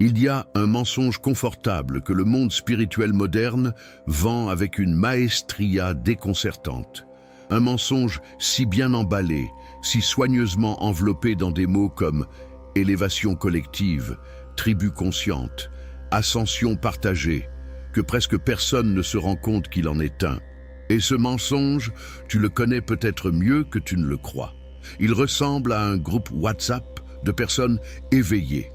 Il y a un mensonge confortable que le monde spirituel moderne vend avec une maestria déconcertante. Un mensonge si bien emballé, si soigneusement enveloppé dans des mots comme élévation collective, tribu consciente, ascension partagée, que presque personne ne se rend compte qu'il en est un. Et ce mensonge, tu le connais peut-être mieux que tu ne le crois. Il ressemble à un groupe WhatsApp de personnes éveillées.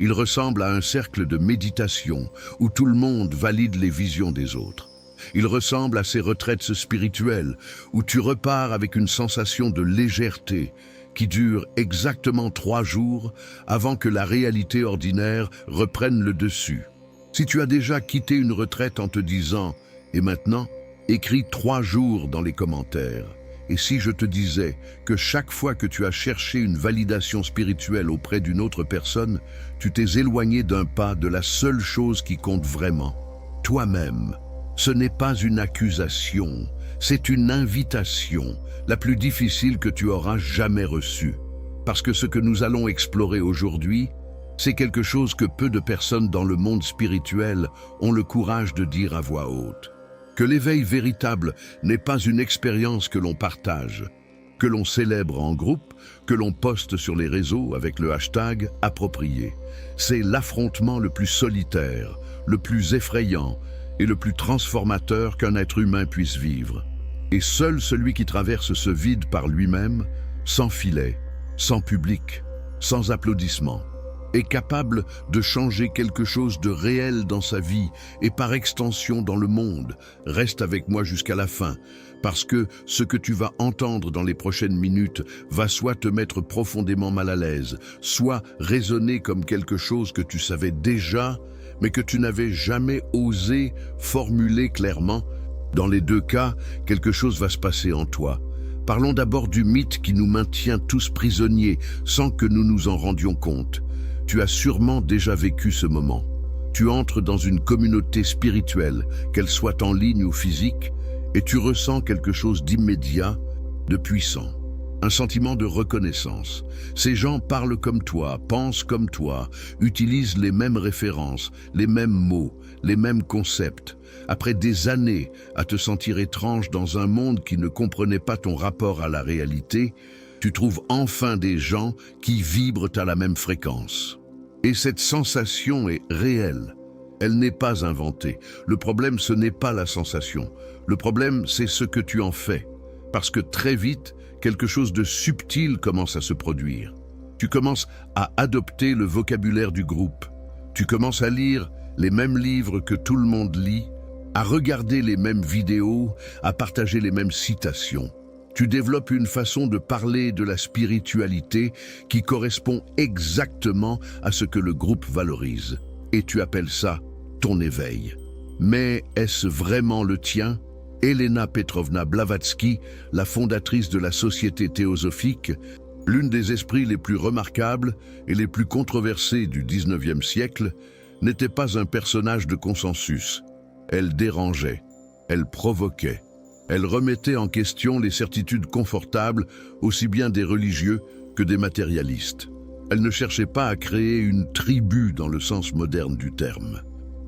Il ressemble à un cercle de méditation où tout le monde valide les visions des autres. Il ressemble à ces retraites spirituelles où tu repars avec une sensation de légèreté qui dure exactement 3 jours avant que la réalité ordinaire reprenne le dessus. Si tu as déjà quitté une retraite en te disant « Et maintenant ?» écris 3 jours dans les commentaires. Et si je te disais que chaque fois que tu as cherché une validation spirituelle auprès d'une autre personne, tu t'es éloigné d'un pas de la seule chose qui compte vraiment, toi-même. Ce n'est pas une accusation, c'est une invitation, la plus difficile que tu auras jamais reçue. Parce que ce que nous allons explorer aujourd'hui, c'est quelque chose que peu de personnes dans le monde spirituel ont le courage de dire à voix haute. Que l'éveil véritable n'est pas une expérience que l'on partage, que l'on célèbre en groupe, que l'on poste sur les réseaux avec le hashtag approprié. C'est l'affrontement le plus solitaire, le plus effrayant et le plus transformateur qu'un être humain puisse vivre. Et seul celui qui traverse ce vide par lui-même, sans filet, sans public, sans applaudissements, est capable de changer quelque chose de réel dans sa vie et par extension dans le monde. Reste avec moi jusqu'à la fin, parce que ce que tu vas entendre dans les prochaines minutes va soit te mettre profondément mal à l'aise, soit résonner comme quelque chose que tu savais déjà, mais que tu n'avais jamais osé formuler clairement. Dans les 2 cas, quelque chose va se passer en toi. Parlons d'abord du mythe qui nous maintient tous prisonniers sans que nous nous en rendions compte. Tu as sûrement déjà vécu ce moment. Tu entres dans une communauté spirituelle, qu'elle soit en ligne ou physique, et tu ressens quelque chose d'immédiat, de puissant. Un sentiment de reconnaissance. Ces gens parlent comme toi, pensent comme toi, utilisent les mêmes références, les mêmes mots, les mêmes concepts. Après des années à te sentir étrange dans un monde qui ne comprenait pas ton rapport à la réalité, tu trouves enfin des gens qui vibrent à la même fréquence. Et cette sensation est réelle. Elle n'est pas inventée. Le problème, ce n'est pas la sensation. Le problème, c'est ce que tu en fais. Parce que très vite, quelque chose de subtil commence à se produire. Tu commences à adopter le vocabulaire du groupe. Tu commences à lire les mêmes livres que tout le monde lit, à regarder les mêmes vidéos, à partager les mêmes citations. Tu développes une façon de parler de la spiritualité qui correspond exactement à ce que le groupe valorise. Et tu appelles ça ton éveil. Mais est-ce vraiment le tien? Elena Petrovna Blavatsky, la fondatrice de la Société théosophique, l'une des esprits les plus remarquables et les plus controversés du XIXe siècle, n'était pas un personnage de consensus. Elle dérangeait, elle provoquait. Elle remettait en question les certitudes confortables aussi bien des religieux que des matérialistes. Elle ne cherchait pas à créer une tribu dans le sens moderne du terme.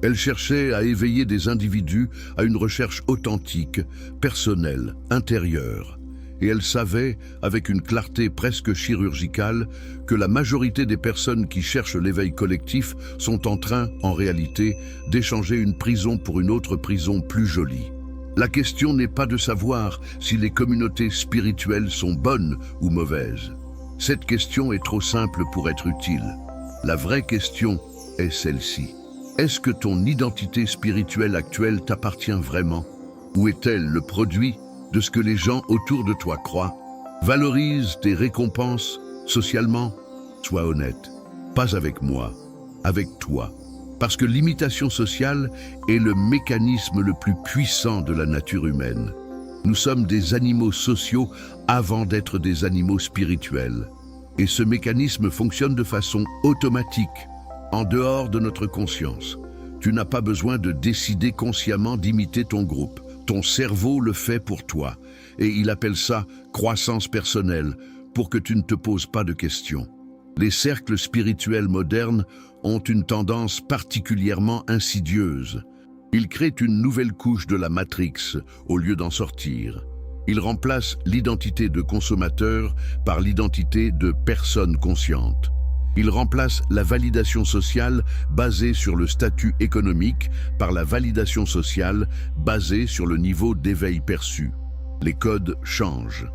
Elle cherchait à éveiller des individus à une recherche authentique, personnelle, intérieure. Et elle savait, avec une clarté presque chirurgicale, que la majorité des personnes qui cherchent l'éveil collectif sont en train, en réalité, d'échanger une prison pour une autre prison plus jolie. La question n'est pas de savoir si les communautés spirituelles sont bonnes ou mauvaises. Cette question est trop simple pour être utile. La vraie question est celle-ci. Est-ce que ton identité spirituelle actuelle t'appartient vraiment? Ou est-elle le produit de ce que les gens autour de toi croient? Valorise tes récompenses socialement? Sois honnête. Pas avec moi, avec toi. Parce que l'imitation sociale est le mécanisme le plus puissant de la nature humaine. Nous sommes des animaux sociaux avant d'être des animaux spirituels. Et ce mécanisme fonctionne de façon automatique, en dehors de notre conscience. Tu n'as pas besoin de décider consciemment d'imiter ton groupe. Ton cerveau le fait pour toi. Et il appelle ça croissance personnelle, pour que tu ne te poses pas de questions. Les cercles spirituels modernes ont une tendance particulièrement insidieuse. Ils créent une nouvelle couche de la Matrix au lieu d'en sortir. Ils remplacent l'identité de consommateur par l'identité de personne consciente. Ils remplacent la validation sociale basée sur le statut économique par la validation sociale basée sur le niveau d'éveil perçu. Les codes changent.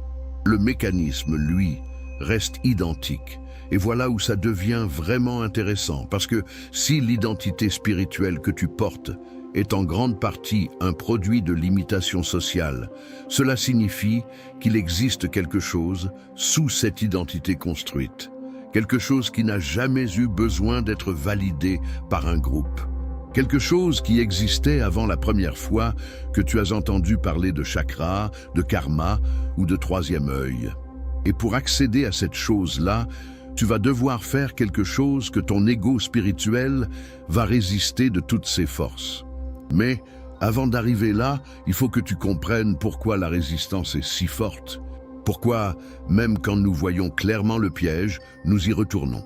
Le mécanisme, lui, reste identique. Et voilà où ça devient vraiment intéressant, parce que si l'identité spirituelle que tu portes est en grande partie un produit de l'imitation sociale, cela signifie qu'il existe quelque chose sous cette identité construite. Quelque chose qui n'a jamais eu besoin d'être validé par un groupe. Quelque chose qui existait avant la première fois que tu as entendu parler de chakra, de karma ou de troisième œil. Et pour accéder à cette chose-là, tu vas devoir faire quelque chose que ton ego spirituel va résister de toutes ses forces. Mais avant d'arriver là, il faut que tu comprennes pourquoi la résistance est si forte. Pourquoi, même quand nous voyons clairement le piège, nous y retournons.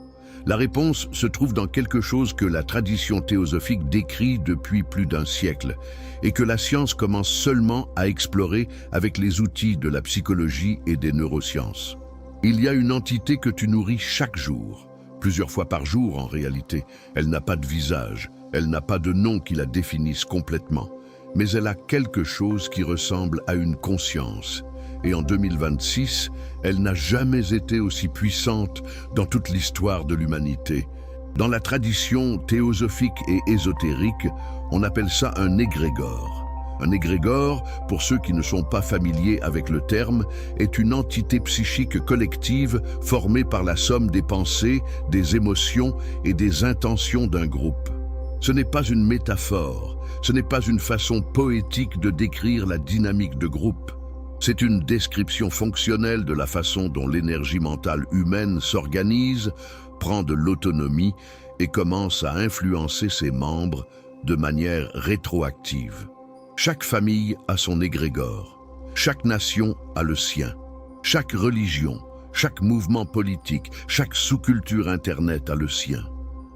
La réponse se trouve dans quelque chose que la tradition théosophique décrit depuis plus d'un siècle et que la science commence seulement à explorer avec les outils de la psychologie et des neurosciences. Il y a une entité que tu nourris chaque jour, plusieurs fois par jour en réalité. Elle n'a pas de visage, elle n'a pas de nom qui la définisse complètement, mais elle a quelque chose qui ressemble à une conscience. Et en 2026, elle n'a jamais été aussi puissante dans toute l'histoire de l'humanité. Dans la tradition théosophique et ésotérique, on appelle ça un égrégore. Un égrégore, pour ceux qui ne sont pas familiers avec le terme, est une entité psychique collective formée par la somme des pensées, des émotions et des intentions d'un groupe. Ce n'est pas une métaphore, ce n'est pas une façon poétique de décrire la dynamique de groupe. C'est une description fonctionnelle de la façon dont l'énergie mentale humaine s'organise, prend de l'autonomie et commence à influencer ses membres de manière rétroactive. Chaque famille a son égrégore, chaque nation a le sien, chaque religion, chaque mouvement politique, chaque sous-culture Internet a le sien.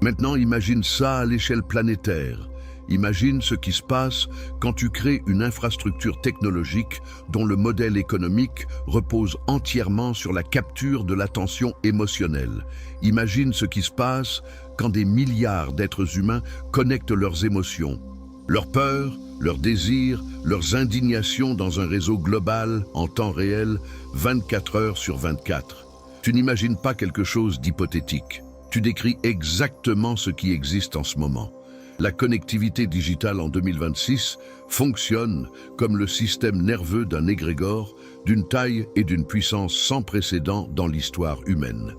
Maintenant, imagine ça à l'échelle planétaire. Imagine ce qui se passe quand tu crées une infrastructure technologique dont le modèle économique repose entièrement sur la capture de l'attention émotionnelle. Imagine ce qui se passe quand des milliards d'êtres humains connectent leurs émotions, leurs peurs, leurs désirs, leurs indignations dans un réseau global en temps réel, 24 heures sur 24. Tu n'imagines pas quelque chose d'hypothétique. Tu décris exactement ce qui existe en ce moment. La connectivité digitale en 2026 fonctionne comme le système nerveux d'un égrégore d'une taille et d'une puissance sans précédent dans l'histoire humaine.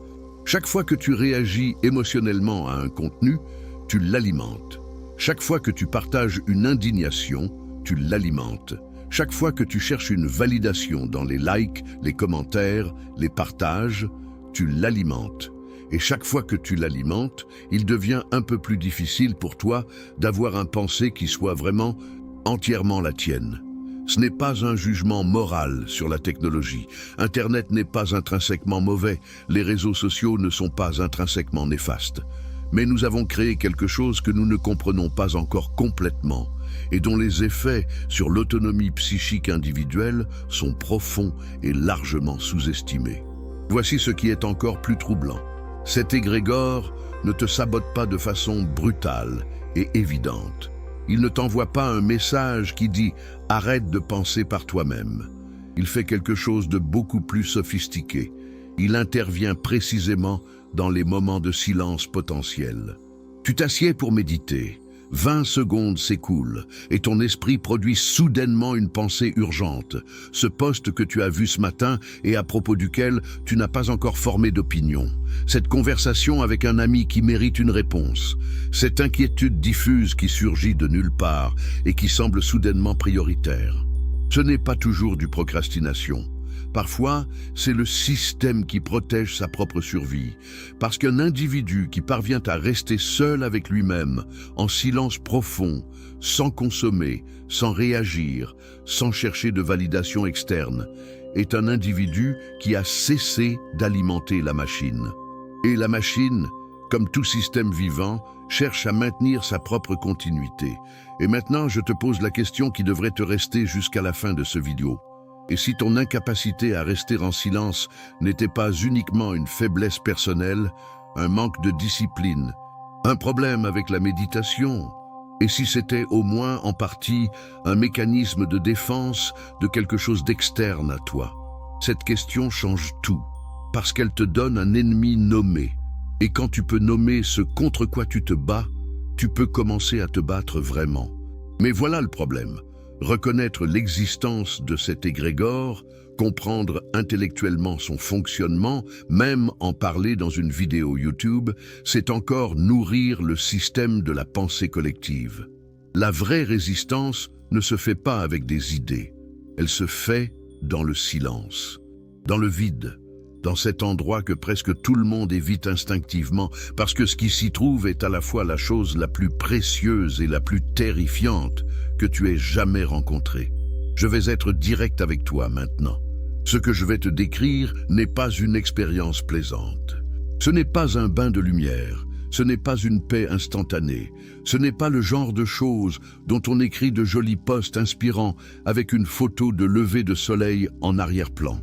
Chaque fois que tu réagis émotionnellement à un contenu, tu l'alimentes. Chaque fois que tu partages une indignation, tu l'alimentes. Chaque fois que tu cherches une validation dans les likes, les commentaires, les partages, tu l'alimentes. Et chaque fois que tu l'alimentes, il devient un peu plus difficile pour toi d'avoir un pensée qui soit vraiment entièrement la tienne. Ce n'est pas un jugement moral sur la technologie. Internet n'est pas intrinsèquement mauvais. Les réseaux sociaux ne sont pas intrinsèquement néfastes. Mais nous avons créé quelque chose que nous ne comprenons pas encore complètement et dont les effets sur l'autonomie psychique individuelle sont profonds et largement sous-estimés. Voici ce qui est encore plus troublant. Cet égrégore ne te sabote pas de façon brutale et évidente. Il ne t'envoie pas un message qui dit « arrête de penser par toi-même ». Il fait quelque chose de beaucoup plus sophistiqué. Il intervient précisément dans les moments de silence potentiels. Tu t'assieds pour méditer. 20 secondes s'écoulent et ton esprit produit soudainement une pensée urgente. Ce post que tu as vu ce matin et à propos duquel tu n'as pas encore formé d'opinion. Cette conversation avec un ami qui mérite une réponse. Cette inquiétude diffuse qui surgit de nulle part et qui semble soudainement prioritaire. Ce n'est pas toujours du procrastination. Parfois, c'est le système qui protège sa propre survie, parce qu'un individu qui parvient à rester seul avec lui-même, en silence profond, sans consommer, sans réagir, sans chercher de validation externe, est un individu qui a cessé d'alimenter la machine. Et la machine, comme tout système vivant, cherche à maintenir sa propre continuité. Et maintenant, je te pose la question qui devrait te rester jusqu'à la fin de ce vidéo. Et si ton incapacité à rester en silence n'était pas uniquement une faiblesse personnelle, un manque de discipline, un problème avec la méditation, et si c'était au moins en partie un mécanisme de défense de quelque chose d'externe à toi? Cette question change tout, parce qu'elle te donne un ennemi nommé. Et quand tu peux nommer ce contre quoi tu te bats, tu peux commencer à te battre vraiment. Mais voilà le problème. Reconnaître l'existence de cet égrégore, comprendre intellectuellement son fonctionnement, même en parler dans une vidéo YouTube, c'est encore nourrir le système de la pensée collective. La vraie résistance ne se fait pas avec des idées. Elle se fait dans le silence, dans le vide, dans cet endroit que presque tout le monde évite instinctivement, parce que ce qui s'y trouve est à la fois la chose la plus précieuse et la plus terrifiante que tu aies jamais rencontrée. Je vais être direct avec toi maintenant. Ce que je vais te décrire n'est pas une expérience plaisante. Ce n'est pas un bain de lumière, ce n'est pas une paix instantanée, ce n'est pas le genre de choses dont on écrit de jolis posts inspirants avec une photo de lever de soleil en arrière-plan.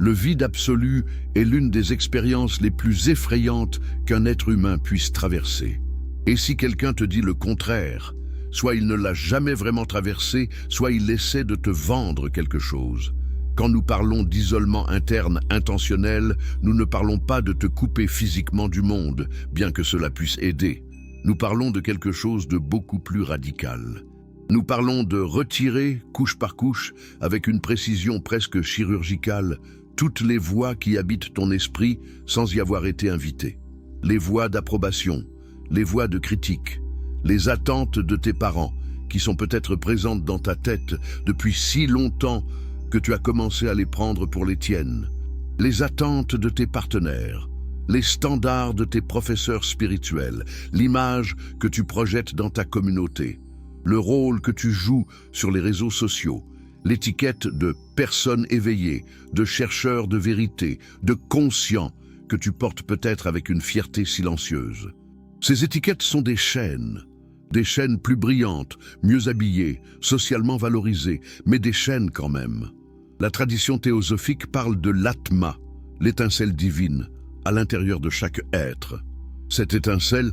Le vide absolu est l'une des expériences les plus effrayantes qu'un être humain puisse traverser. Et si quelqu'un te dit le contraire, soit il ne l'a jamais vraiment traversé, soit il essaie de te vendre quelque chose. Quand nous parlons d'isolement interne intentionnel, nous ne parlons pas de te couper physiquement du monde, bien que cela puisse aider. Nous parlons de quelque chose de beaucoup plus radical. Nous parlons de retirer, couche par couche, avec une précision presque chirurgicale, toutes les voix qui habitent ton esprit sans y avoir été invité. Les voix d'approbation, les voix de critique, les attentes de tes parents, qui sont peut-être présentes dans ta tête depuis si longtemps que tu as commencé à les prendre pour les tiennes, les attentes de tes partenaires, les standards de tes professeurs spirituels, l'image que tu projettes dans ta communauté, le rôle que tu joues sur les réseaux sociaux, l'étiquette de personne éveillée, de chercheur de vérité, de conscient que tu portes peut-être avec une fierté silencieuse. Ces étiquettes sont des chaînes plus brillantes, mieux habillées, socialement valorisées, mais des chaînes quand même. La tradition théosophique parle de l'atma, l'étincelle divine, à l'intérieur de chaque être. Cette étincelle,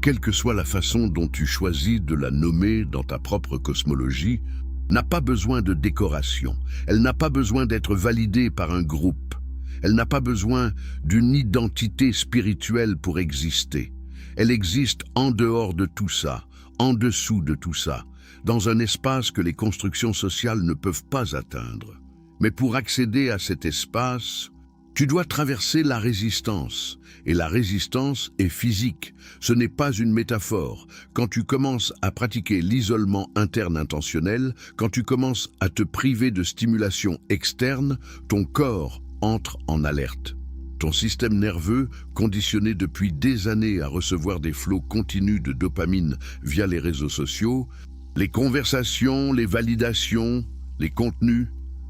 quelle que soit la façon dont tu choisis de la nommer dans ta propre cosmologie, n'a pas besoin de décoration, elle n'a pas besoin d'être validée par un groupe, elle n'a pas besoin d'une identité spirituelle pour exister. Elle existe en dehors de tout ça, en dessous de tout ça, dans un espace que les constructions sociales ne peuvent pas atteindre. Mais pour accéder à cet espace, tu dois traverser la résistance, et la résistance est physique, ce n'est pas une métaphore. Quand tu commences à pratiquer l'isolement interne intentionnel, quand tu commences à te priver de stimulation externe, ton corps entre en alerte. Ton système nerveux, conditionné depuis des années à recevoir des flots continus de dopamine via les réseaux sociaux, les conversations, les validations, les contenus,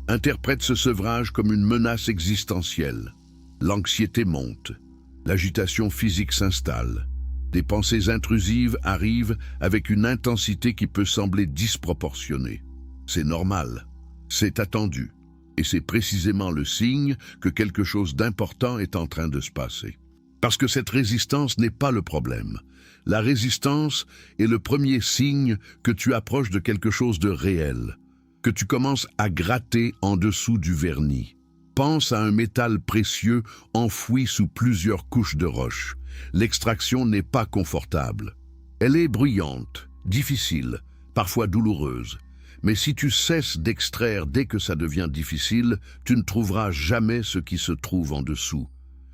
interprète ce sevrage comme une menace existentielle. L'anxiété monte, l'agitation physique s'installe, des pensées intrusives arrivent avec une intensité qui peut sembler disproportionnée. C'est normal, c'est attendu, et c'est précisément le signe que quelque chose d'important est en train de se passer. Parce que cette résistance n'est pas le problème. La résistance est le premier signe que tu approches de quelque chose de réel, que tu commences à gratter en dessous du vernis. Pense à un métal précieux enfoui sous plusieurs couches de roche. L'extraction n'est pas confortable. Elle est bruyante, difficile, parfois douloureuse. Mais si tu cesses d'extraire dès que ça devient difficile, tu ne trouveras jamais ce qui se trouve en dessous.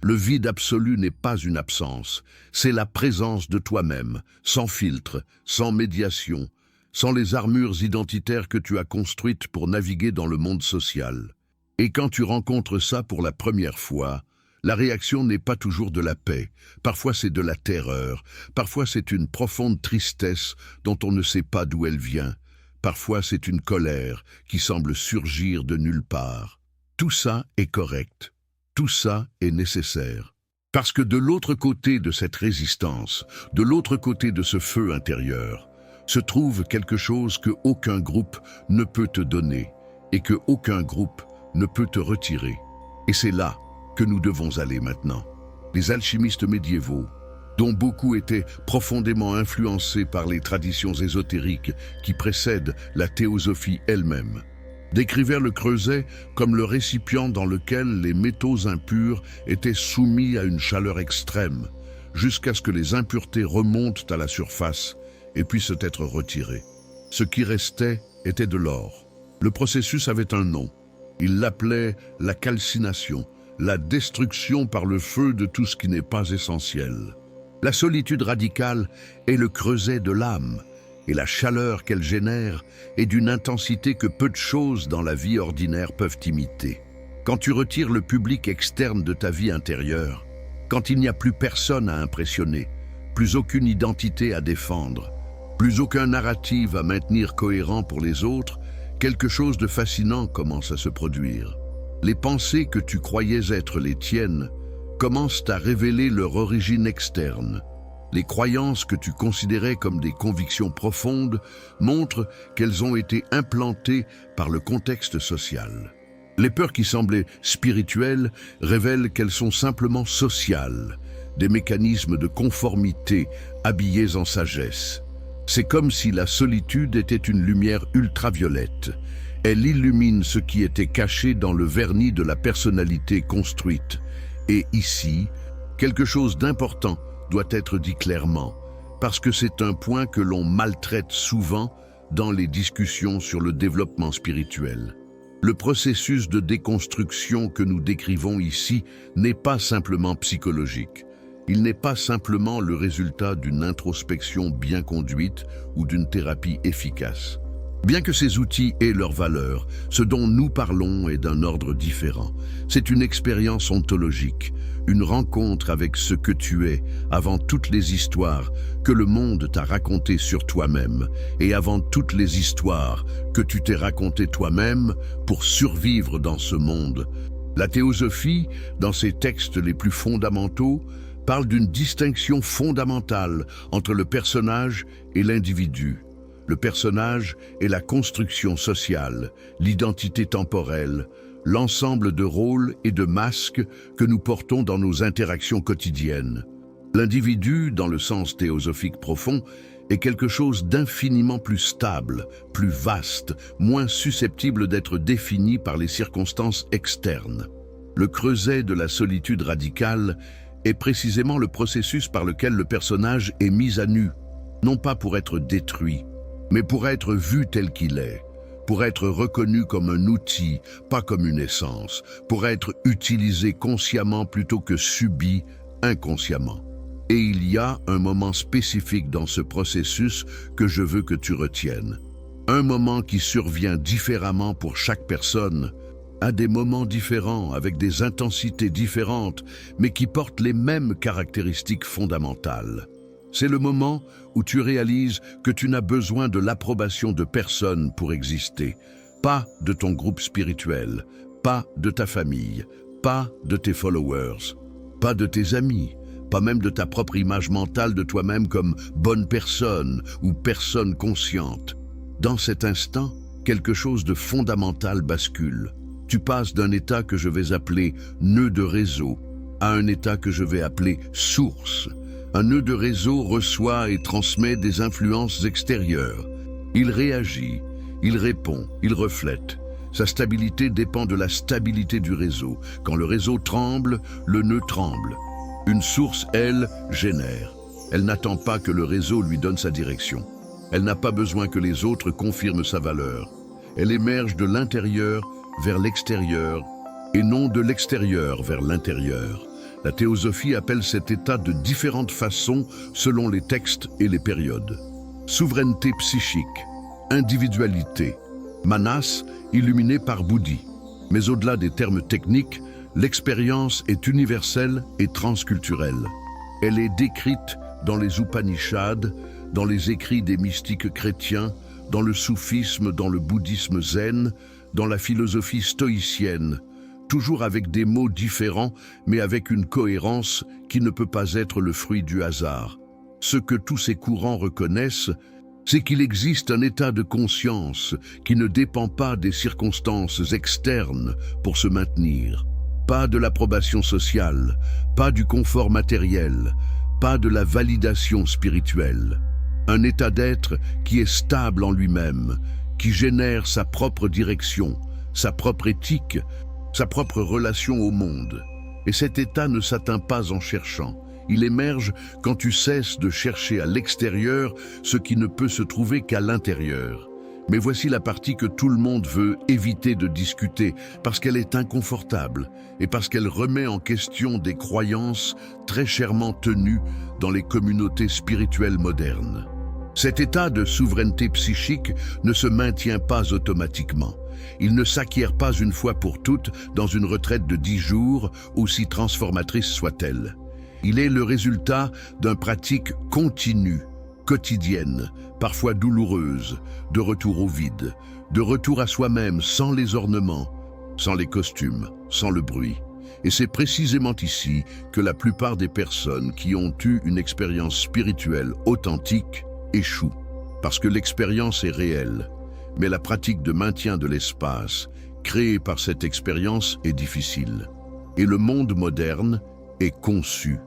Le vide absolu n'est pas une absence, c'est la présence de toi-même, sans filtre, sans médiation, sans les armures identitaires que tu as construites pour naviguer dans le monde social. Et quand tu rencontres ça pour la première fois, la réaction n'est pas toujours de la paix, parfois c'est de la terreur, parfois c'est une profonde tristesse dont on ne sait pas d'où elle vient, parfois c'est une colère qui semble surgir de nulle part. Tout ça est correct, tout ça est nécessaire. Parce que de l'autre côté de cette résistance, de l'autre côté de ce feu intérieur, se trouve quelque chose que aucun groupe ne peut te donner et que aucun groupe ne peut te retirer. Et c'est là que nous devons aller maintenant. Les alchimistes médiévaux, dont beaucoup étaient profondément influencés par les traditions ésotériques qui précèdent la théosophie elle-même, décrivèrent le creuset comme le récipient dans lequel les métaux impurs étaient soumis à une chaleur extrême, jusqu'à ce que les impuretés remontent à la surface et puissent être retirées. Ce qui restait était de l'or. Le processus avait un nom. Il l'appelait la calcination, la destruction par le feu de tout ce qui n'est pas essentiel. La solitude radicale est le creuset de l'âme, et la chaleur qu'elle génère est d'une intensité que peu de choses dans la vie ordinaire peuvent imiter. Quand tu retires le public externe de ta vie intérieure, quand il n'y a plus personne à impressionner, plus aucune identité à défendre, plus aucun narratif à maintenir cohérent pour les autres, quelque chose de fascinant commence à se produire. Les pensées que tu croyais être les tiennes commencent à révéler leur origine externe. Les croyances que tu considérais comme des convictions profondes montrent qu'elles ont été implantées par le contexte social. Les peurs qui semblaient spirituelles révèlent qu'elles sont simplement sociales, des mécanismes de conformité habillés en sagesse. C'est comme si la solitude était une lumière ultraviolette. Elle illumine ce qui était caché dans le vernis de la personnalité construite. Et ici, quelque chose d'important doit être dit clairement, parce que c'est un point que l'on maltraite souvent dans les discussions sur le développement spirituel. Le processus de déconstruction que nous décrivons ici n'est pas simplement psychologique. Il n'est pas simplement le résultat d'une introspection bien conduite ou d'une thérapie efficace. Bien que ces outils aient leur valeur, ce dont nous parlons est d'un ordre différent. C'est une expérience ontologique, une rencontre avec ce que tu es, avant toutes les histoires que le monde t'a racontées sur toi-même, et avant toutes les histoires que tu t'es racontées toi-même pour survivre dans ce monde. La théosophie, dans ses textes les plus fondamentaux, parle d'une distinction fondamentale entre le personnage et l'individu. Le personnage est la construction sociale, l'identité temporelle, l'ensemble de rôles et de masques que nous portons dans nos interactions quotidiennes. L'individu, dans le sens théosophique profond, est quelque chose d'infiniment plus stable, plus vaste, moins susceptible d'être défini par les circonstances externes. Le creuset de la solitude radicale est précisément le processus par lequel le personnage est mis à nu, non pas pour être détruit, mais pour être vu tel qu'il est, pour être reconnu comme un outil, pas comme une essence, pour être utilisé consciemment plutôt que subi inconsciemment. Et il y a un moment spécifique dans ce processus que je veux que tu retiennes. Un moment qui survient différemment pour chaque personne, à des moments différents, avec des intensités différentes, mais qui portent les mêmes caractéristiques fondamentales. C'est le moment où tu réalises que tu n'as besoin de l'approbation de personne pour exister, pas de ton groupe spirituel, pas de ta famille, pas de tes followers, pas de tes amis, pas même de ta propre image mentale de toi-même comme bonne personne ou personne consciente. Dans cet instant, quelque chose de fondamental bascule. Tu passes d'un état que je vais appeler nœud de réseau à un état que je vais appeler source. Un nœud de réseau reçoit et transmet des influences extérieures. Il réagit, il répond, il reflète. Sa stabilité dépend de la stabilité du réseau. Quand le réseau tremble, le nœud tremble. Une source, elle, génère. Elle n'attend pas que le réseau lui donne sa direction. Elle n'a pas besoin que les autres confirment sa valeur. Elle émerge de l'intérieur vers l'extérieur et non de l'extérieur vers l'intérieur. La théosophie appelle cet état de différentes façons selon les textes et les périodes. Souveraineté psychique, individualité, manas, illuminé par Bouddhi. Mais au-delà des termes techniques, l'expérience est universelle et transculturelle. Elle est décrite dans les Upanishads, dans les écrits des mystiques chrétiens, dans le soufisme, dans le bouddhisme zen, dans la philosophie stoïcienne. toujours avec des mots différents, mais avec une cohérence qui ne peut pas être le fruit du hasard. Ce que tous ces courants reconnaissent, c'est qu'il existe un état de conscience qui ne dépend pas des circonstances externes pour se maintenir. Pas de l'approbation sociale, pas du confort matériel, pas de la validation spirituelle. Un état d'être qui est stable en lui-même, qui génère sa propre direction, sa propre éthique, sa propre relation au monde. Et cet état ne s'atteint pas en cherchant. Il émerge quand tu cesses de chercher à l'extérieur ce qui ne peut se trouver qu'à l'intérieur. Mais voici la partie que tout le monde veut éviter de discuter parce qu'elle est inconfortable et parce qu'elle remet en question des croyances très chèrement tenues dans les communautés spirituelles modernes. Cet état de souveraineté psychique ne se maintient pas automatiquement. Il ne s'acquiert pas une fois pour toutes dans une retraite de 10 jours, aussi transformatrice soit-elle. Il est le résultat d'une pratique continue, quotidienne, parfois douloureuse, de retour au vide, de retour à soi-même sans les ornements, sans les costumes, sans le bruit. Et c'est précisément ici que la plupart des personnes qui ont eu une expérience spirituelle authentique échouent. Parce que l'expérience est réelle, mais la pratique de maintien de l'espace créée par cette expérience est difficile. Et le monde moderne est conçu,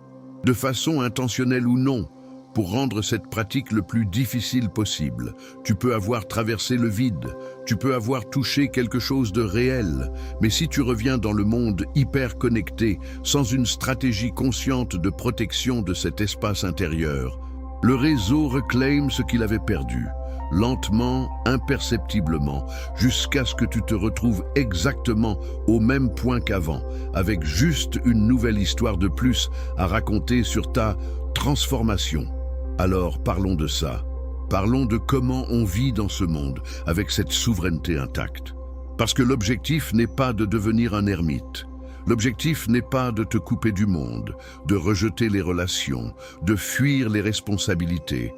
de façon intentionnelle ou non, pour rendre cette pratique le plus difficile possible. Tu peux avoir traversé le vide, tu peux avoir touché quelque chose de réel, mais si tu reviens dans le monde hyper connecté, sans une stratégie consciente de protection de cet espace intérieur, le réseau réclame ce qu'il avait perdu, lentement, imperceptiblement, jusqu'à ce que tu te retrouves exactement au même point qu'avant, avec juste une nouvelle histoire de plus à raconter sur ta transformation. Alors parlons de ça. Parlons de comment on vit dans ce monde avec cette souveraineté intacte. Parce que l'objectif n'est pas de devenir un ermite. L'objectif n'est pas de te couper du monde, de rejeter les relations, de fuir les responsabilités.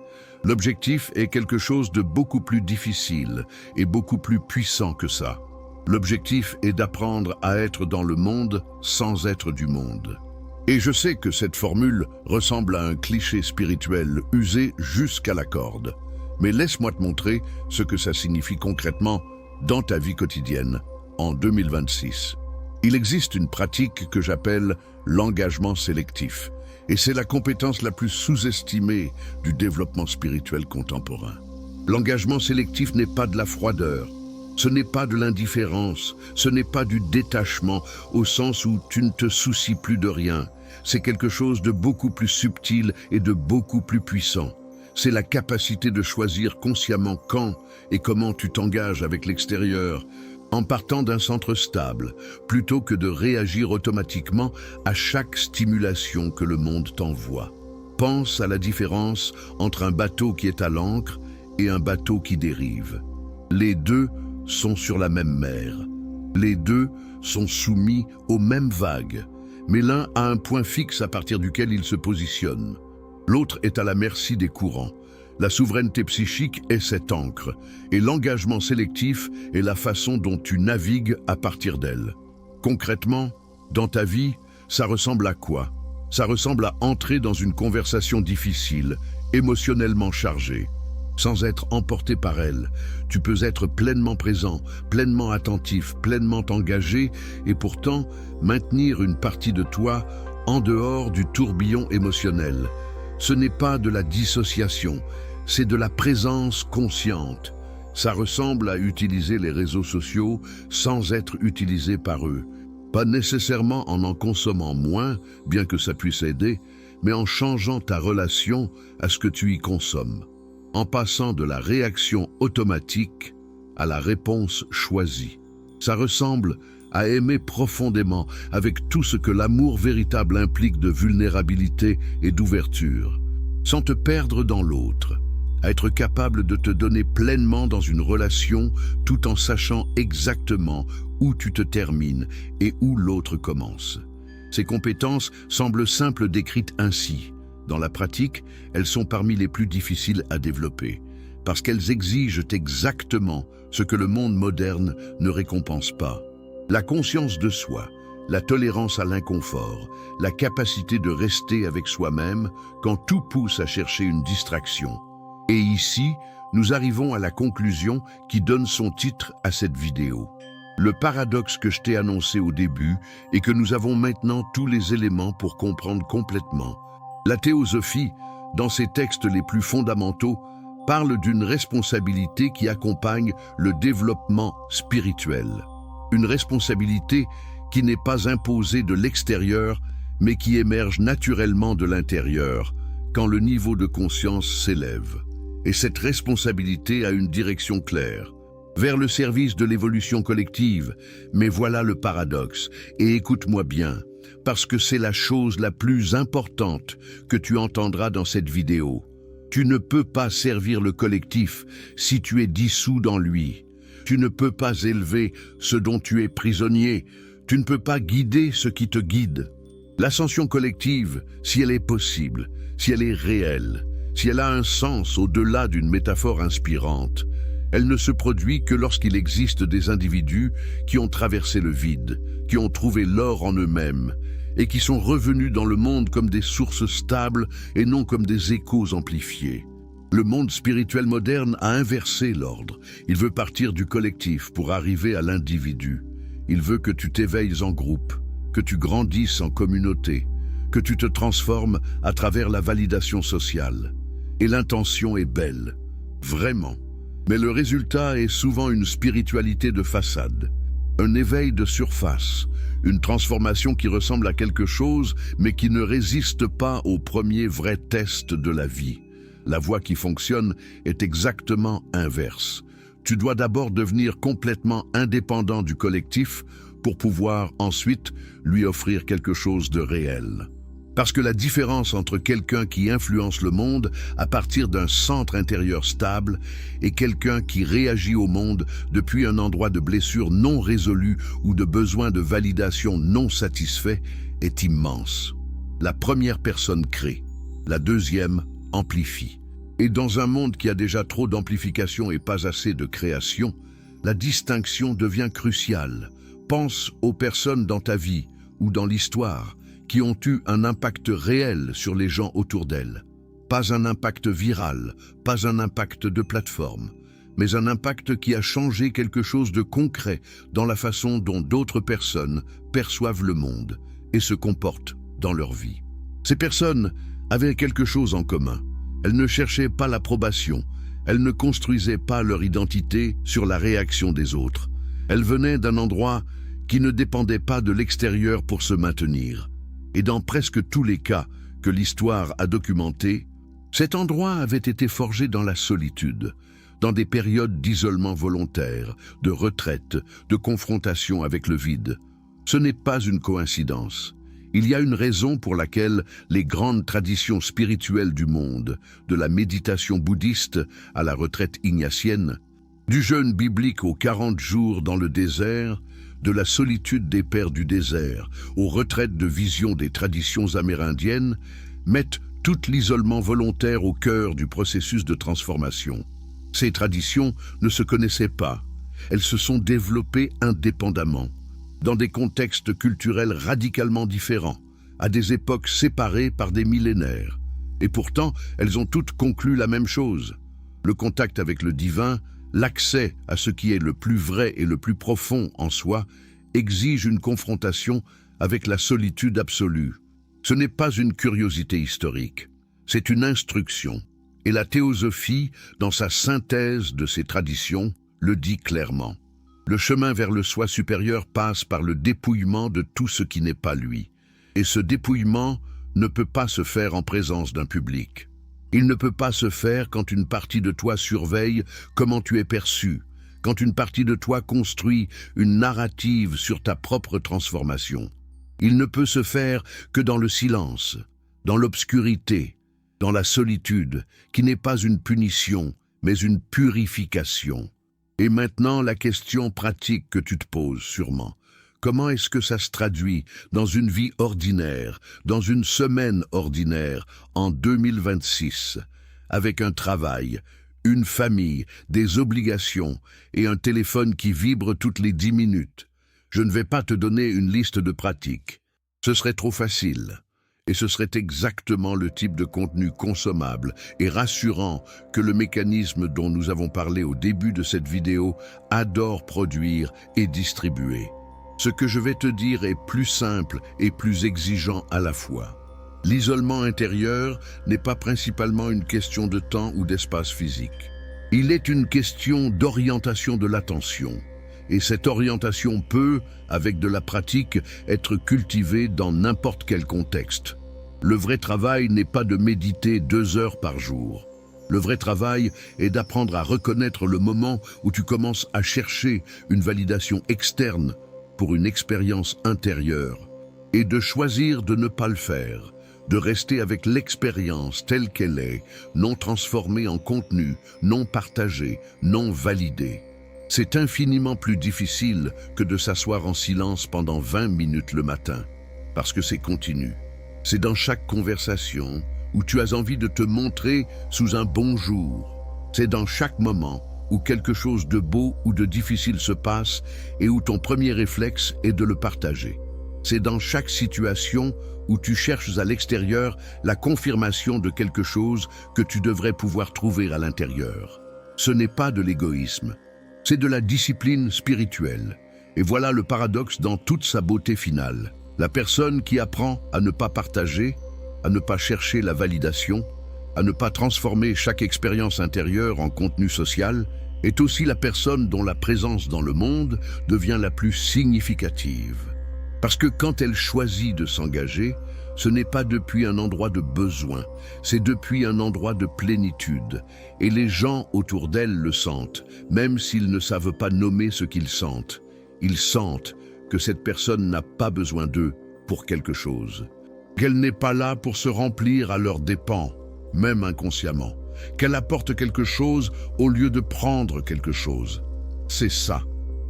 L'objectif est quelque chose de beaucoup plus difficile et beaucoup plus puissant que ça. L'objectif est d'apprendre à être dans le monde sans être du monde. Et je sais que cette formule ressemble à un cliché spirituel usé jusqu'à la corde. Mais laisse-moi te montrer ce que ça signifie concrètement dans ta vie quotidienne en 2026. Il existe une pratique que j'appelle l'engagement sélectif. Et c'est la compétence la plus sous-estimée du développement spirituel contemporain. L'engagement sélectif n'est pas de la froideur, ce n'est pas de l'indifférence, ce n'est pas du détachement au sens où tu ne te soucies plus de rien. C'est quelque chose de beaucoup plus subtil et de beaucoup plus puissant. C'est la capacité de choisir consciemment quand et comment tu t'engages avec l'extérieur, en partant d'un centre stable, plutôt que de réagir automatiquement à chaque stimulation que le monde t'envoie. Pense à la différence entre un bateau qui est à l'ancre et un bateau qui dérive. Les deux sont sur la même mer. Les deux sont soumis aux mêmes vagues, mais l'un a un point fixe à partir duquel il se positionne. L'autre est à la merci des courants. La souveraineté psychique est cette ancre, et l'engagement sélectif est la façon dont tu navigues à partir d'elle. Concrètement, dans ta vie, ça ressemble à quoi? Ça ressemble à entrer dans une conversation difficile, émotionnellement chargée. Sans être emporté par elle, tu peux être pleinement présent, pleinement attentif, pleinement engagé, et pourtant maintenir une partie de toi en dehors du tourbillon émotionnel. Ce n'est pas de la dissociation, c'est de la présence consciente. Ça ressemble à utiliser les réseaux sociaux sans être utilisé par eux. Pas nécessairement en consommant moins, bien que ça puisse aider, mais en changeant ta relation à ce que tu y consommes. En passant de la réaction automatique à la réponse choisie. Ça ressemble à aimer profondément avec tout ce que l'amour véritable implique de vulnérabilité et d'ouverture, sans te perdre dans l'autre. À être capable de te donner pleinement dans une relation tout en sachant exactement où tu te termines et où l'autre commence. Ces compétences semblent simples décrites ainsi. Dans la pratique, elles sont parmi les plus difficiles à développer, parce qu'elles exigent exactement ce que le monde moderne ne récompense pas. La conscience de soi, la tolérance à l'inconfort, la capacité de rester avec soi-même quand tout pousse à chercher une distraction. Et ici, nous arrivons à la conclusion qui donne son titre à cette vidéo. Le paradoxe que je t'ai annoncé au début et que nous avons maintenant tous les éléments pour comprendre complètement. La théosophie, dans ses textes les plus fondamentaux, parle d'une responsabilité qui accompagne le développement spirituel. Une responsabilité qui n'est pas imposée de l'extérieur, mais qui émerge naturellement de l'intérieur, quand le niveau de conscience s'élève. Et cette responsabilité a une direction claire, vers le service de l'évolution collective. Mais voilà le paradoxe, et écoute-moi bien, parce que c'est la chose la plus importante que tu entendras dans cette vidéo. Tu ne peux pas servir le collectif si tu es dissous dans lui. Tu ne peux pas élever ce dont tu es prisonnier. Tu ne peux pas guider ce qui te guide. L'ascension collective, si elle est possible, si elle est réelle, si elle a un sens au-delà d'une métaphore inspirante, elle ne se produit que lorsqu'il existe des individus qui ont traversé le vide, qui ont trouvé l'or en eux-mêmes, et qui sont revenus dans le monde comme des sources stables et non comme des échos amplifiés. Le monde spirituel moderne a inversé l'ordre. Il veut partir du collectif pour arriver à l'individu. Il veut que tu t'éveilles en groupe, que tu grandisses en communauté, que tu te transformes à travers la validation sociale. Et l'intention est belle, vraiment. Mais le résultat est souvent une spiritualité de façade, un éveil de surface, une transformation qui ressemble à quelque chose, mais qui ne résiste pas au premier vrai test de la vie. La voie qui fonctionne est exactement inverse. Tu dois d'abord devenir complètement indépendant du collectif pour pouvoir ensuite lui offrir quelque chose de réel. Parce que la différence entre quelqu'un qui influence le monde à partir d'un centre intérieur stable et quelqu'un qui réagit au monde depuis un endroit de blessure non résolue ou de besoin de validation non satisfait est immense. La première personne crée, la deuxième amplifie. Et dans un monde qui a déjà trop d'amplification et pas assez de création, la distinction devient cruciale. Pense aux personnes dans ta vie ou dans l'histoire qui ont eu un impact réel sur les gens autour d'elles. Pas un impact viral, pas un impact de plateforme, mais un impact qui a changé quelque chose de concret dans la façon dont d'autres personnes perçoivent le monde et se comportent dans leur vie. Ces personnes avaient quelque chose en commun. Elles ne cherchaient pas l'approbation, elles ne construisaient pas leur identité sur la réaction des autres. Elles venaient d'un endroit qui ne dépendait pas de l'extérieur pour se maintenir. Et dans presque tous les cas que l'histoire a documentés, cet endroit avait été forgé dans la solitude, dans des périodes d'isolement volontaire, de retraite, de confrontation avec le vide. Ce n'est pas une coïncidence. Il y a une raison pour laquelle les grandes traditions spirituelles du monde, de la méditation bouddhiste à la retraite ignatienne, du jeûne biblique aux 40 jours dans le désert, de la solitude des pères du désert aux retraites de vision des traditions amérindiennes, mettent tout l'isolement volontaire au cœur du processus de transformation. Ces traditions ne se connaissaient pas. Elles se sont développées indépendamment, dans des contextes culturels radicalement différents, à des époques séparées par des millénaires. Et pourtant, elles ont toutes conclu la même chose. Le contact avec le divin, l'accès à ce qui est le plus vrai et le plus profond en soi, exige une confrontation avec la solitude absolue. Ce n'est pas une curiosité historique, c'est une instruction. Et la théosophie, dans sa synthèse de ces traditions, le dit clairement. Le chemin vers le soi supérieur passe par le dépouillement de tout ce qui n'est pas lui. Et ce dépouillement ne peut pas se faire en présence d'un public. Il ne peut pas se faire quand une partie de toi surveille comment tu es perçu, quand une partie de toi construit une narrative sur ta propre transformation. Il ne peut se faire que dans le silence, dans l'obscurité, dans la solitude, qui n'est pas une punition, mais une purification. Et maintenant, la question pratique que tu te poses sûrement. Comment est-ce que ça se traduit dans une vie ordinaire, dans une semaine ordinaire, en 2026, avec un travail, une famille, des obligations et un téléphone qui vibre toutes les 10 minutes? Je ne vais pas te donner une liste de pratiques. Ce serait trop facile. Et ce serait exactement le type de contenu consommable et rassurant que le mécanisme dont nous avons parlé au début de cette vidéo adore produire et distribuer. Ce que je vais te dire est plus simple et plus exigeant à la fois. L'isolement intérieur n'est pas principalement une question de temps ou d'espace physique. Il est une question d'orientation de l'attention. Et cette orientation peut, avec de la pratique, être cultivée dans n'importe quel contexte. Le vrai travail n'est pas de méditer 2 heures par jour. Le vrai travail est d'apprendre à reconnaître le moment où tu commences à chercher une validation externe pour une expérience intérieure et de choisir de ne pas le faire, de rester avec l'expérience telle qu'elle est, non transformée en contenu, non partagé, non validé. C'est infiniment plus difficile que de s'asseoir en silence pendant 20 minutes le matin, parce que c'est continu. C'est dans chaque conversation où tu as envie de te montrer sous un bon jour. C'est dans chaque moment où quelque chose de beau ou de difficile se passe et où ton premier réflexe est de le partager. C'est dans chaque situation où tu cherches à l'extérieur la confirmation de quelque chose que tu devrais pouvoir trouver à l'intérieur. Ce n'est pas de l'égoïsme, c'est de la discipline spirituelle. Et voilà le paradoxe dans toute sa beauté finale. La personne qui apprend à ne pas partager, à ne pas chercher la validation, à ne pas transformer chaque expérience intérieure en contenu social, est aussi la personne dont la présence dans le monde devient la plus significative. Parce que quand elle choisit de s'engager, ce n'est pas depuis un endroit de besoin, c'est depuis un endroit de plénitude. Et les gens autour d'elle le sentent, même s'ils ne savent pas nommer ce qu'ils sentent. Ils sentent que cette personne n'a pas besoin d'eux pour quelque chose. Qu'elle n'est pas là pour se remplir à leurs dépens, même inconsciemment. Qu'elle apporte quelque chose au lieu de prendre quelque chose. C'est ça,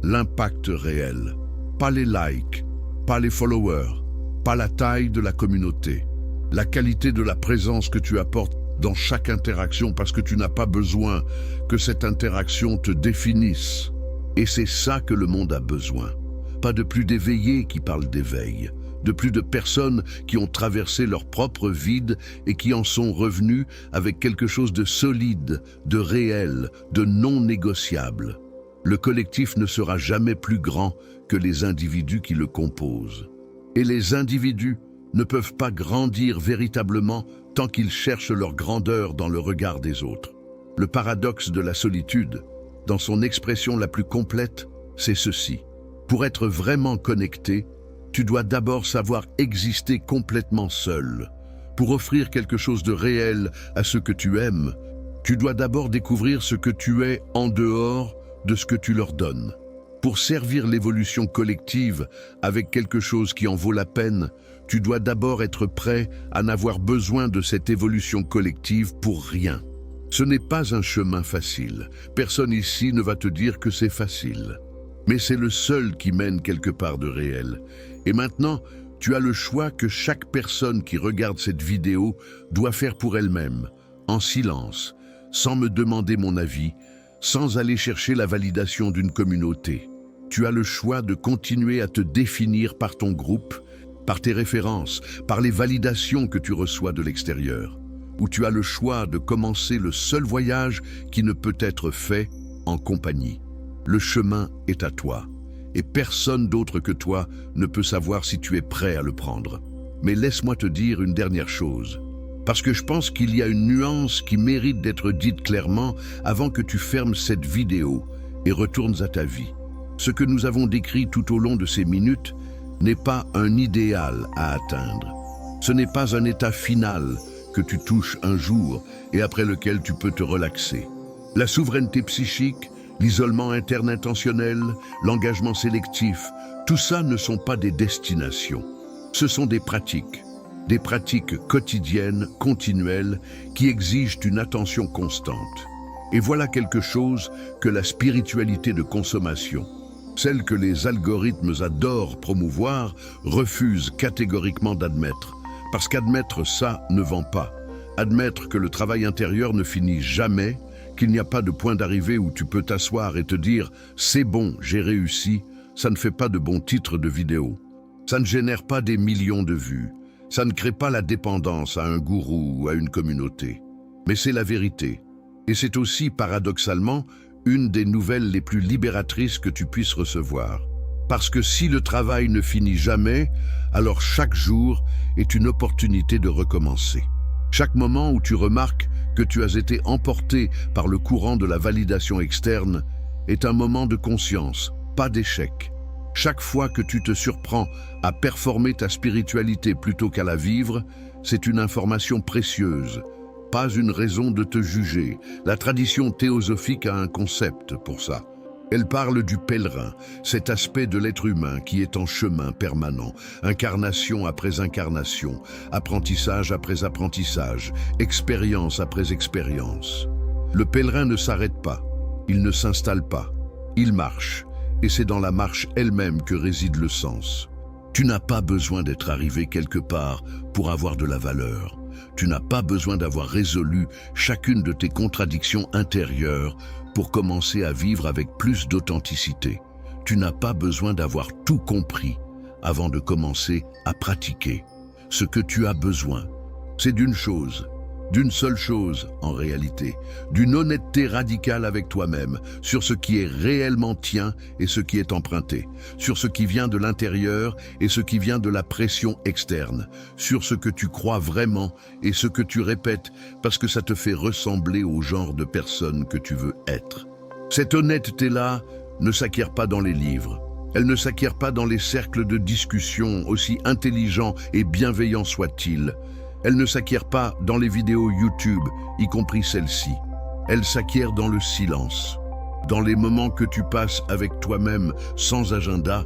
l'impact réel. Pas les likes, pas les followers, pas la taille de la communauté. La qualité de la présence que tu apportes dans chaque interaction parce que tu n'as pas besoin que cette interaction te définisse. Et c'est ça que le monde a besoin. Pas de plus d'éveillés qui parlent d'éveil, de plus de personnes qui ont traversé leur propre vide et qui en sont revenus avec quelque chose de solide, de réel, de non négociable. Le collectif ne sera jamais plus grand que les individus qui le composent. Et les individus ne peuvent pas grandir véritablement tant qu'ils cherchent leur grandeur dans le regard des autres. Le paradoxe de la solitude, dans son expression la plus complète, c'est ceci. Pour être vraiment connecté, tu dois d'abord savoir exister complètement seul. Pour offrir quelque chose de réel à ce que tu aimes, tu dois d'abord découvrir ce que tu es en dehors de ce que tu leur donnes. Pour servir l'évolution collective avec quelque chose qui en vaut la peine, tu dois d'abord être prêt à n'avoir besoin de cette évolution collective pour rien. Ce n'est pas un chemin facile. Personne ici ne va te dire que c'est facile. Mais c'est le seul qui mène quelque part de réel. Et maintenant, tu as le choix que chaque personne qui regarde cette vidéo doit faire pour elle-même, en silence, sans me demander mon avis, sans aller chercher la validation d'une communauté. Tu as le choix de continuer à te définir par ton groupe, par tes références, par les validations que tu reçois de l'extérieur. Ou tu as le choix de commencer le seul voyage qui ne peut être fait en compagnie. Le chemin est à toi, et personne d'autre que toi ne peut savoir si tu es prêt à le prendre. Mais laisse-moi te dire une dernière chose, parce que je pense qu'il y a une nuance qui mérite d'être dite clairement avant que tu fermes cette vidéo et retournes à ta vie. Ce que nous avons décrit tout au long de ces minutes n'est pas un idéal à atteindre. Ce n'est pas un état final que tu touches un jour et après lequel tu peux te relaxer. La souveraineté psychique, l'isolement interne intentionnel, l'engagement sélectif, tout ça ne sont pas des destinations. Ce sont des pratiques quotidiennes, continuelles, qui exigent une attention constante. Et voilà quelque chose que la spiritualité de consommation, celle que les algorithmes adorent promouvoir, refuse catégoriquement d'admettre. Parce qu'admettre ça ne vend pas. Admettre que le travail intérieur ne finit jamais, qu'il n'y a pas de point d'arrivée où tu peux t'asseoir et te dire « c'est bon, j'ai réussi », ça ne fait pas de bons titres de vidéo. Ça ne génère pas des millions de vues. Ça ne crée pas la dépendance à un gourou ou à une communauté. Mais c'est la vérité. Et c'est aussi, paradoxalement, une des nouvelles les plus libératrices que tu puisses recevoir. Parce que si le travail ne finit jamais, alors chaque jour est une opportunité de recommencer. Chaque moment où tu remarques que tu as été emporté par le courant de la validation externe est un moment de conscience, pas d'échec. Chaque fois que tu te surprends à performer ta spiritualité plutôt qu'à la vivre, c'est une information précieuse, pas une raison de te juger. La tradition théosophique a un concept pour ça. Elle parle du pèlerin, cet aspect de l'être humain qui est en chemin permanent, incarnation après incarnation, apprentissage après apprentissage, expérience après expérience. Le pèlerin ne s'arrête pas, il ne s'installe pas, il marche, et c'est dans la marche elle-même que réside le sens. Tu n'as pas besoin d'être arrivé quelque part pour avoir de la valeur. Tu n'as pas besoin d'avoir résolu chacune de tes contradictions intérieures pour commencer à vivre avec plus d'authenticité. Tu n'as pas besoin d'avoir tout compris avant de commencer à pratiquer. Ce que tu as besoin, c'est d'une chose, d'une seule chose en réalité, d'une honnêteté radicale avec toi-même sur ce qui est réellement tien et ce qui est emprunté, sur ce qui vient de l'intérieur et ce qui vient de la pression externe, sur ce que tu crois vraiment et ce que tu répètes parce que ça te fait ressembler au genre de personne que tu veux être. Cette honnêteté-là ne s'acquiert pas dans les livres. Elle ne s'acquiert pas dans les cercles de discussion, aussi intelligents et bienveillants soient-ils. Elle ne s'acquiert pas dans les vidéos YouTube, y compris celle-ci. Elle s'acquiert dans le silence, dans les moments que tu passes avec toi-même, sans agenda,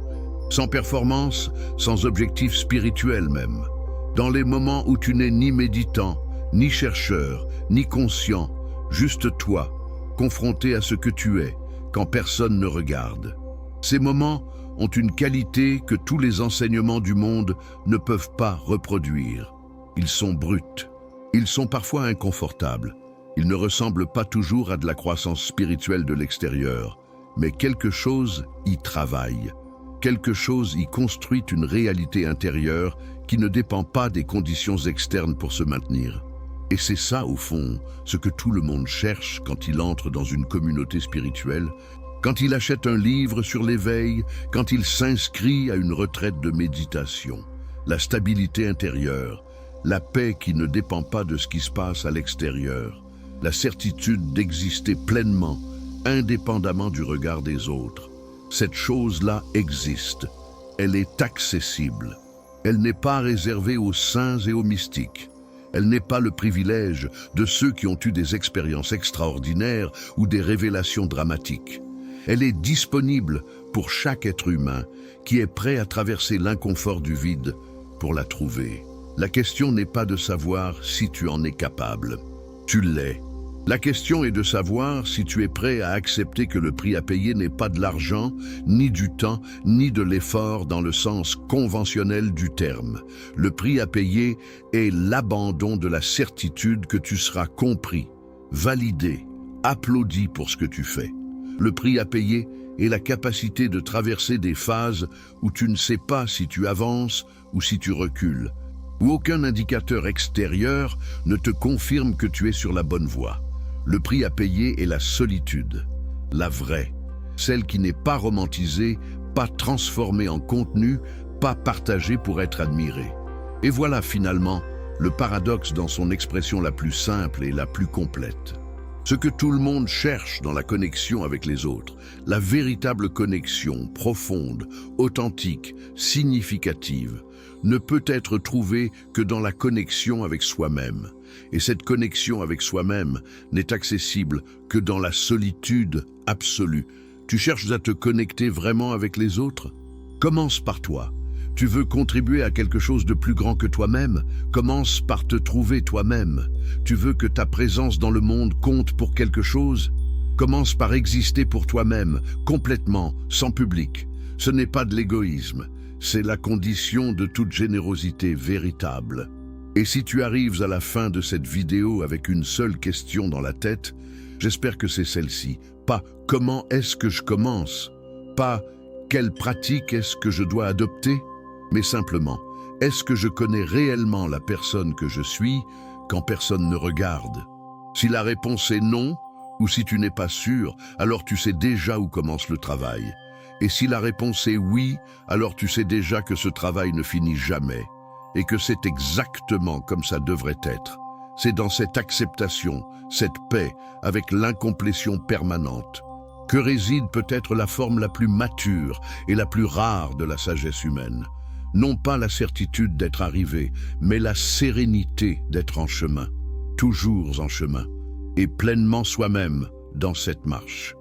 sans performance, sans objectif spirituel même. Dans les moments où tu n'es ni méditant, ni chercheur, ni conscient, juste toi, confronté à ce que tu es, quand personne ne regarde. Ces moments ont une qualité que tous les enseignements du monde ne peuvent pas reproduire. Ils sont bruts. Ils sont parfois inconfortables. Ils ne ressemblent pas toujours à de la croissance spirituelle de l'extérieur, mais quelque chose y travaille. Quelque chose y construit une réalité intérieure qui ne dépend pas des conditions externes pour se maintenir. Et c'est ça, au fond, ce que tout le monde cherche quand il entre dans une communauté spirituelle, quand il achète un livre sur l'éveil, quand il s'inscrit à une retraite de méditation. La stabilité intérieure, la paix qui ne dépend pas de ce qui se passe à l'extérieur, la certitude d'exister pleinement, indépendamment du regard des autres. Cette chose-là existe. Elle est accessible. Elle n'est pas réservée aux saints et aux mystiques. Elle n'est pas le privilège de ceux qui ont eu des expériences extraordinaires ou des révélations dramatiques. Elle est disponible pour chaque être humain qui est prêt à traverser l'inconfort du vide pour la trouver. La question n'est pas de savoir si tu en es capable. Tu l'es. La question est de savoir si tu es prêt à accepter que le prix à payer n'est pas de l'argent, ni du temps, ni de l'effort dans le sens conventionnel du terme. Le prix à payer est l'abandon de la certitude que tu seras compris, validé, applaudi pour ce que tu fais. Le prix à payer est la capacité de traverser des phases où tu ne sais pas si tu avances ou si tu recules, où aucun indicateur extérieur ne te confirme que tu es sur la bonne voie. Le prix à payer est la solitude, la vraie, celle qui n'est pas romantisée, pas transformée en contenu, pas partagée pour être admirée. Et voilà finalement le paradoxe dans son expression la plus simple et la plus complète. Ce que tout le monde cherche dans la connexion avec les autres, la véritable connexion profonde, authentique, significative, ne peut être trouvée que dans la connexion avec soi-même. Et cette connexion avec soi-même n'est accessible que dans la solitude absolue. Tu cherches à te connecter vraiment avec les autres? Commence par toi. Tu veux contribuer à quelque chose de plus grand que toi-même? Commence par te trouver toi-même. Tu veux que ta présence dans le monde compte pour quelque chose? Commence par exister pour toi-même, complètement, sans public. Ce n'est pas de l'égoïsme, c'est la condition de toute générosité véritable. Et si tu arrives à la fin de cette vidéo avec une seule question dans la tête, j'espère que c'est celle-ci. Pas « comment est-ce que je commence ?» Pas Quelle pratique est-ce que je dois adopter? Mais simplement, est-ce que je connais réellement la personne que je suis quand personne ne regarde? Si la réponse est non, ou si tu n'es pas sûr, alors tu sais déjà où commence le travail. Et si la réponse est oui, alors tu sais déjà que ce travail ne finit jamais, et que c'est exactement comme ça devrait être. C'est dans cette acceptation, cette paix, avec l'incomplétion permanente, que réside peut-être la forme la plus mature et la plus rare de la sagesse humaine. Non pas la certitude d'être arrivé, mais la sérénité d'être en chemin, toujours en chemin, et pleinement soi-même dans cette marche.